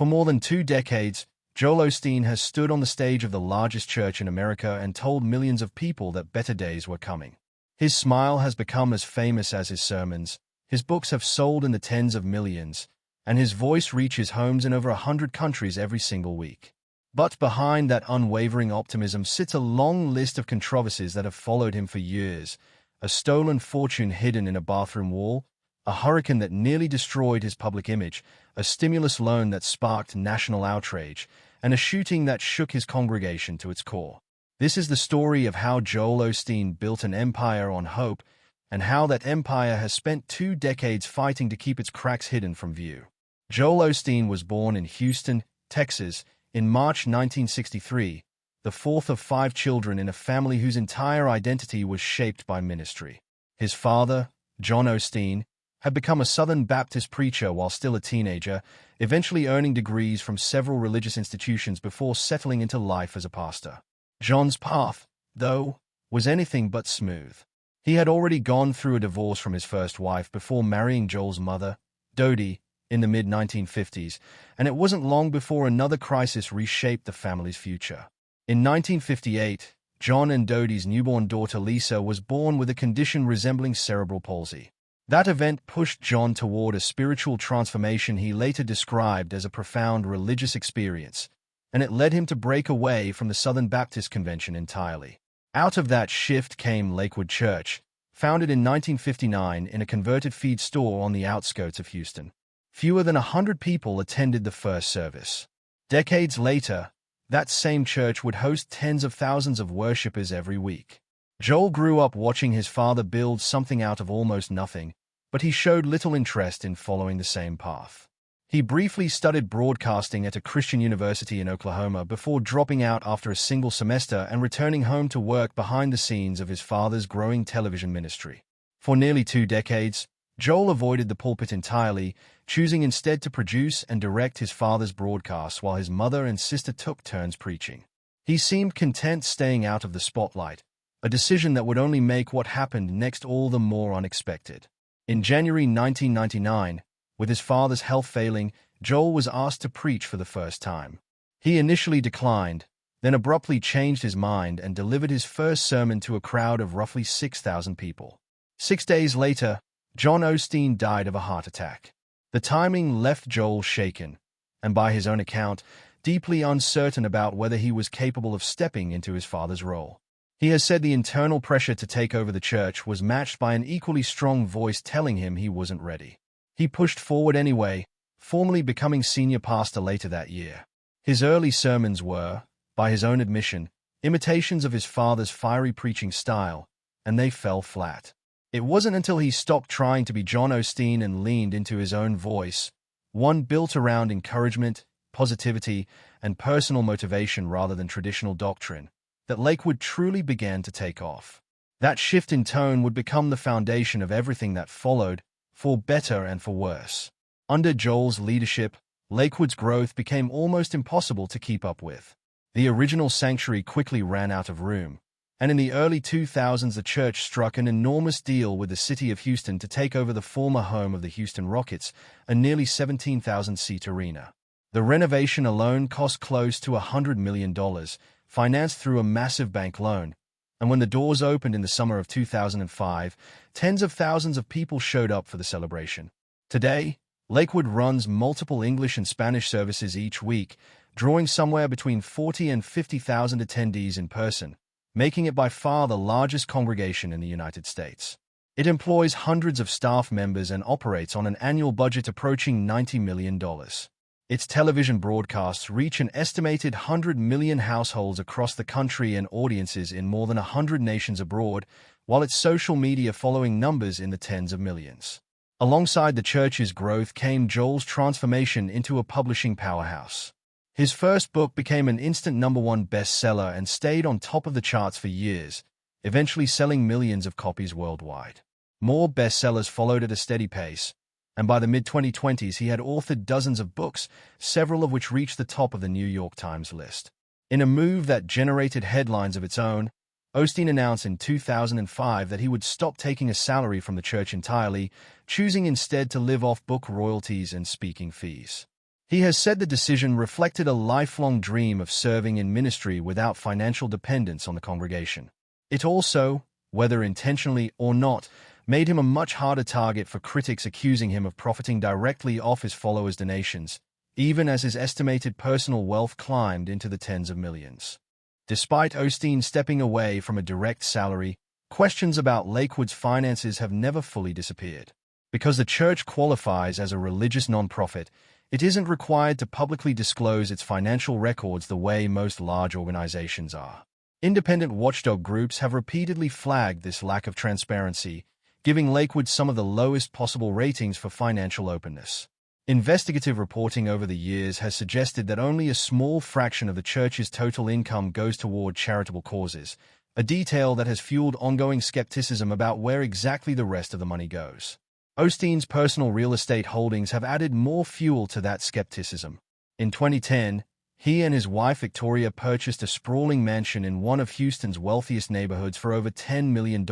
For more than 2 decades, Joel Osteen has stood on the stage of the largest church in America and told millions of people that better days were coming. His smile has become as famous as his sermons, his books have sold in the tens of millions, and his voice reaches homes in over 100 countries every single week. But behind that unwavering optimism sits a long list of controversies that have followed him for years: a stolen fortune hidden in a bathroom wall, a hurricane that nearly destroyed his public image, a stimulus loan that sparked national outrage, and a shooting that shook his congregation to its core. This is the story of how Joel Osteen built an empire on hope, and how that empire has spent 2 decades fighting to keep its cracks hidden from view. Joel Osteen was born in Houston, Texas, in March 1963, the fourth of 5 children in a family whose entire identity was shaped by ministry. His father, John Osteen, had become a Southern Baptist preacher while still a teenager, eventually earning degrees from several religious institutions before settling into life as a pastor. John's path, though, was anything but smooth. He had already gone through a divorce from his first wife before marrying Joel's mother, Dodie, in the mid-1950s, and it wasn't long before another crisis reshaped the family's future. In 1958, John and Dodie's newborn daughter Lisa was born with a condition resembling cerebral palsy. That event pushed John toward a spiritual transformation he later described as a profound religious experience, and it led him to break away from the Southern Baptist Convention entirely. Out of that shift came Lakewood Church, founded in 1959 in a converted feed store on the outskirts of Houston. Fewer than 100 people attended the first service. Decades later, that same church would host tens of thousands of worshipers every week. Joel grew up watching his father build something out of almost nothing, but he showed little interest in following the same path. He briefly studied broadcasting at a Christian university in Oklahoma before dropping out after a single semester and returning home to work behind the scenes of his father's growing television ministry. For nearly 2 decades, Joel avoided the pulpit entirely, choosing instead to produce and direct his father's broadcasts while his mother and sister took turns preaching. He seemed content staying out of the spotlight, a decision that would only make what happened next all the more unexpected. In January 1999, with his father's health failing, Joel was asked to preach for the first time. He initially declined, then abruptly changed his mind and delivered his first sermon to a crowd of roughly 6,000 people. 6 days later, John Osteen died of a heart attack. The timing left Joel shaken, and by his own account, deeply uncertain about whether he was capable of stepping into his father's role. He has said the internal pressure to take over the church was matched by an equally strong voice telling him he wasn't ready. He pushed forward anyway, formally becoming senior pastor later that year. His early sermons were, by his own admission, imitations of his father's fiery preaching style, and they fell flat. It wasn't until he stopped trying to be John Osteen and leaned into his own voice, one built around encouragement, positivity, and personal motivation rather than traditional doctrine, that Lakewood truly began to take off. That shift in tone would become the foundation of everything that followed, for better and for worse. Under Joel's leadership, Lakewood's growth became almost impossible to keep up with. The original sanctuary quickly ran out of room, and in the early 2000s the church struck an enormous deal with the city of Houston to take over the former home of the Houston Rockets, a nearly 17,000-seat arena. The renovation alone cost close to $100 million, financed through a massive bank loan, and when the doors opened in the summer of 2005, tens of thousands of people showed up for the celebration. Today, Lakewood runs multiple English and Spanish services each week, drawing somewhere between 40 and 50,000 attendees in person, making it by far the largest congregation in the United States. It employs hundreds of staff members and operates on an annual budget approaching $90 million. Its television broadcasts reach an estimated 100 million households across the country and audiences in more than 100 nations abroad, while its social media following numbers in the tens of millions. Alongside the church's growth came Joel's transformation into a publishing powerhouse. His first book became an instant #1 bestseller and stayed on top of the charts for years, eventually selling millions of copies worldwide. More bestsellers followed at a steady pace, and by the mid-2020s he had authored dozens of books, several of which reached the top of the New York Times list. In a move that generated headlines of its own, Osteen announced in 2005 that he would stop taking a salary from the church entirely, choosing instead to live off book royalties and speaking fees. He has said the decision reflected a lifelong dream of serving in ministry without financial dependence on the congregation. It also, whether intentionally or not, made him a much harder target for critics accusing him of profiting directly off his followers' donations, even as his estimated personal wealth climbed into the tens of millions. Despite Osteen stepping away from a direct salary, questions about Lakewood's finances have never fully disappeared. Because the church qualifies as a religious nonprofit, it isn't required to publicly disclose its financial records the way most large organizations are. Independent watchdog groups have repeatedly flagged this lack of transparency, giving Lakewood some of the lowest possible ratings for financial openness. Investigative reporting over the years has suggested that only a small fraction of the church's total income goes toward charitable causes, a detail that has fueled ongoing skepticism about where exactly the rest of the money goes. Osteen's personal real estate holdings have added more fuel to that skepticism. In 2010, he and his wife Victoria purchased a sprawling mansion in one of Houston's wealthiest neighborhoods for over $10 million,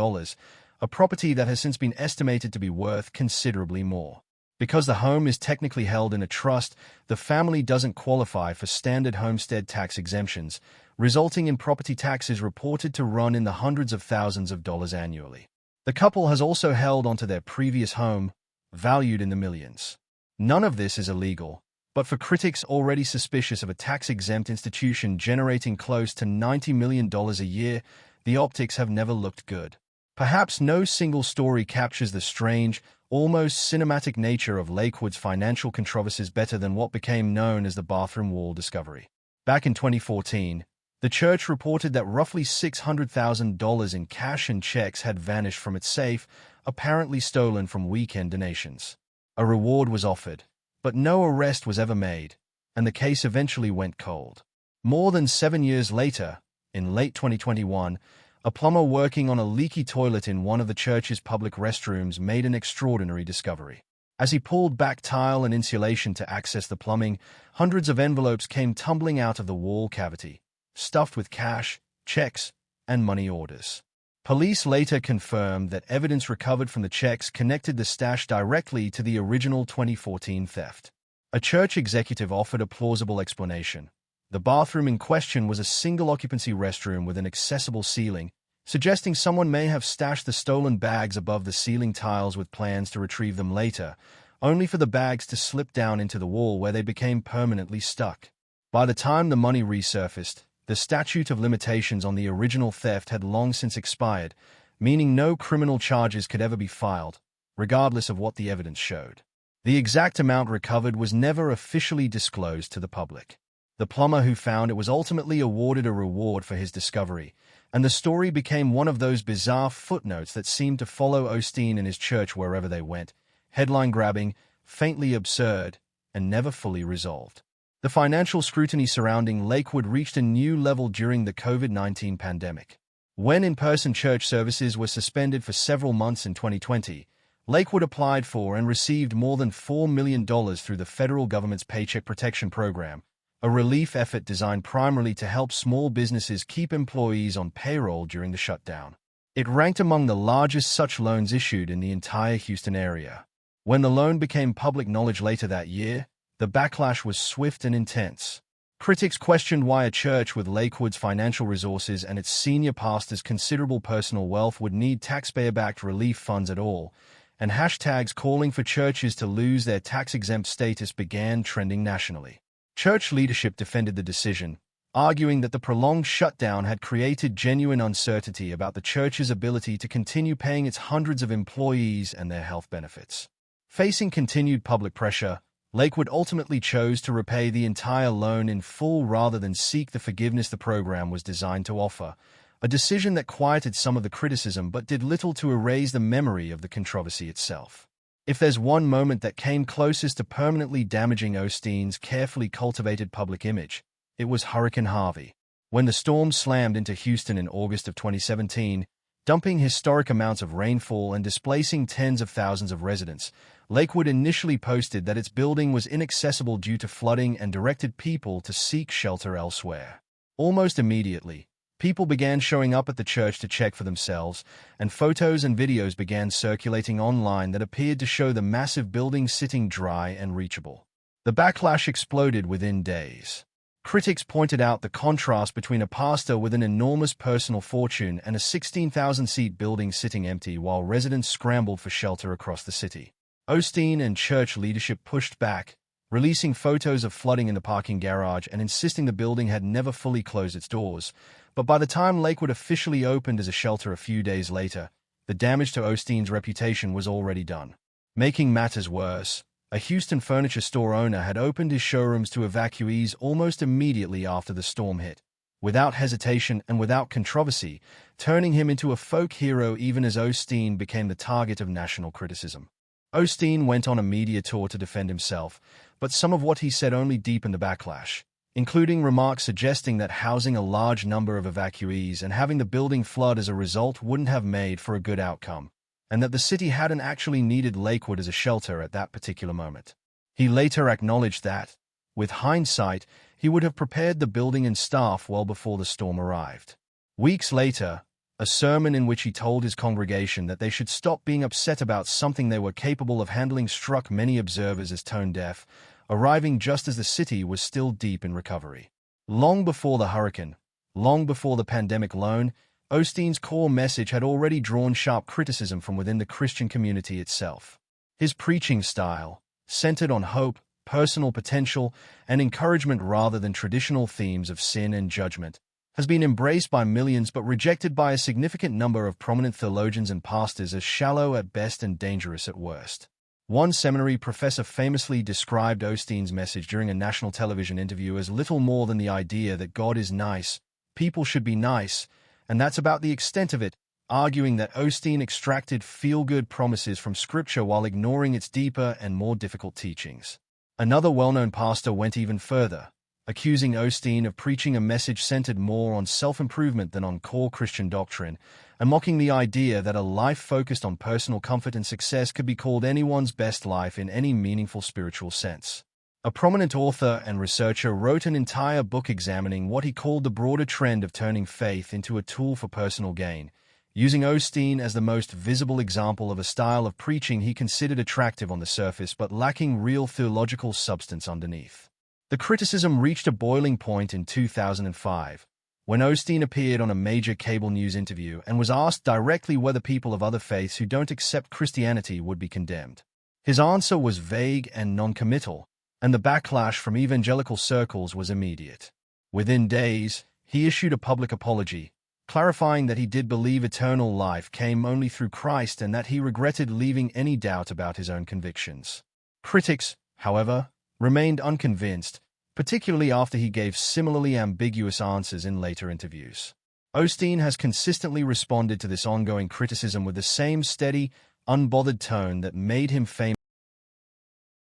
a property that has since been estimated to be worth considerably more. Because the home is technically held in a trust, the family doesn't qualify for standard homestead tax exemptions, resulting in property taxes reported to run in the hundreds of thousands of dollars annually. The couple has also held onto their previous home, valued in the millions. None of this is illegal, but for critics already suspicious of a tax-exempt institution generating close to $90 million a year, the optics have never looked good. Perhaps no single story captures the strange, almost cinematic nature of Lakewood's financial controversies better than what became known as the bathroom wall discovery. Back in 2014, the church reported that roughly $600,000 in cash and checks had vanished from its safe, apparently stolen from weekend donations. A reward was offered, but no arrest was ever made, and the case eventually went cold. More than 7 years later, in late 2021, a plumber working on a leaky toilet in one of the church's public restrooms made an extraordinary discovery. As he pulled back tile and insulation to access the plumbing, hundreds of envelopes came tumbling out of the wall cavity, stuffed with cash, checks, and money orders. Police later confirmed that evidence recovered from the checks connected the stash directly to the original 2014 theft. A church executive offered a plausible explanation. The bathroom in question was a single-occupancy restroom with an accessible ceiling, suggesting someone may have stashed the stolen bags above the ceiling tiles with plans to retrieve them later, only for the bags to slip down into the wall where they became permanently stuck. By the time the money resurfaced, the statute of limitations on the original theft had long since expired, meaning no criminal charges could ever be filed, regardless of what the evidence showed. The exact amount recovered was never officially disclosed to the public. The plumber who found it was ultimately awarded a reward for his discovery, and the story became one of those bizarre footnotes that seemed to follow Osteen and his church wherever they went, headline-grabbing, faintly absurd, and never fully resolved. The financial scrutiny surrounding Lakewood reached a new level during the COVID-19 pandemic. When in-person church services were suspended for several months in 2020, Lakewood applied for and received more than $4 million through the federal government's Paycheck Protection Program, a relief effort designed primarily to help small businesses keep employees on payroll during the shutdown. It ranked among the largest such loans issued in the entire Houston area. When the loan became public knowledge later that year, the backlash was swift and intense. Critics questioned why a church with Lakewood's financial resources and its senior pastor's considerable personal wealth would need taxpayer-backed relief funds at all, and hashtags calling for churches to lose their tax-exempt status began trending nationally. Church leadership defended the decision, arguing that the prolonged shutdown had created genuine uncertainty about the church's ability to continue paying its hundreds of employees and their health benefits. Facing continued public pressure, Lakewood ultimately chose to repay the entire loan in full rather than seek the forgiveness the program was designed to offer, a decision that quieted some of the criticism but did little to erase the memory of the controversy itself. If there's one moment that came closest to permanently damaging Osteen's carefully cultivated public image, it was Hurricane Harvey. When the storm slammed into Houston in August of 2017, dumping historic amounts of rainfall and displacing tens of thousands of residents, Lakewood initially posted that its building was inaccessible due to flooding and directed people to seek shelter elsewhere. Almost immediately, people began showing up at the church to check for themselves, and photos and videos began circulating online that appeared to show the massive building sitting dry and reachable. The backlash exploded within days. Critics pointed out the contrast between a pastor with an enormous personal fortune and a 16,000-seat building sitting empty while residents scrambled for shelter across the city. Osteen and church leadership pushed back, releasing photos of flooding in the parking garage and insisting the building had never fully closed its doors. But by the time Lakewood officially opened as a shelter a few days later, the damage to Osteen's reputation was already done. Making matters worse, a Houston furniture store owner had opened his showrooms to evacuees almost immediately after the storm hit, without hesitation and without controversy, turning him into a folk hero even as Osteen became the target of national criticism. Osteen went on a media tour to defend himself, but some of what he said only deepened the backlash, including remarks suggesting that housing a large number of evacuees and having the building flood as a result wouldn't have made for a good outcome, and that the city hadn't actually needed Lakewood as a shelter at that particular moment. He later acknowledged that, with hindsight, he would have prepared the building and staff well before the storm arrived. Weeks later, a sermon in which he told his congregation that they should stop being upset about something they were capable of handling struck many observers as tone-deaf, arriving just as the city was still deep in recovery. Long before the hurricane, long before the pandemic alone, Osteen's core message had already drawn sharp criticism from within the Christian community itself. His preaching style, centered on hope, personal potential, and encouragement rather than traditional themes of sin and judgment, has been embraced by millions but rejected by a significant number of prominent theologians and pastors as shallow at best and dangerous at worst. One seminary professor famously described Osteen's message during a national television interview as little more than the idea that God is nice, people should be nice, and that's about the extent of it, arguing that Osteen extracted feel-good promises from Scripture while ignoring its deeper and more difficult teachings. Another well-known pastor went even further, accusing Osteen of preaching a message centered more on self-improvement than on core Christian doctrine, and mocking the idea that a life focused on personal comfort and success could be called anyone's best life in any meaningful spiritual sense. A prominent author and researcher wrote an entire book examining what he called the broader trend of turning faith into a tool for personal gain, using Osteen as the most visible example of a style of preaching he considered attractive on the surface but lacking real theological substance underneath. The criticism reached a boiling point in 2005, when Osteen appeared on a major cable news interview and was asked directly whether people of other faiths who don't accept Christianity would be condemned. His answer was vague and non-committal, and the backlash from evangelical circles was immediate. Within days, he issued a public apology, clarifying that he did believe eternal life came only through Christ and that he regretted leaving any doubt about his own convictions. Critics, however, remained unconvinced, particularly after he gave similarly ambiguous answers in later interviews. Osteen has consistently responded to this ongoing criticism with the same steady, unbothered tone that made him famous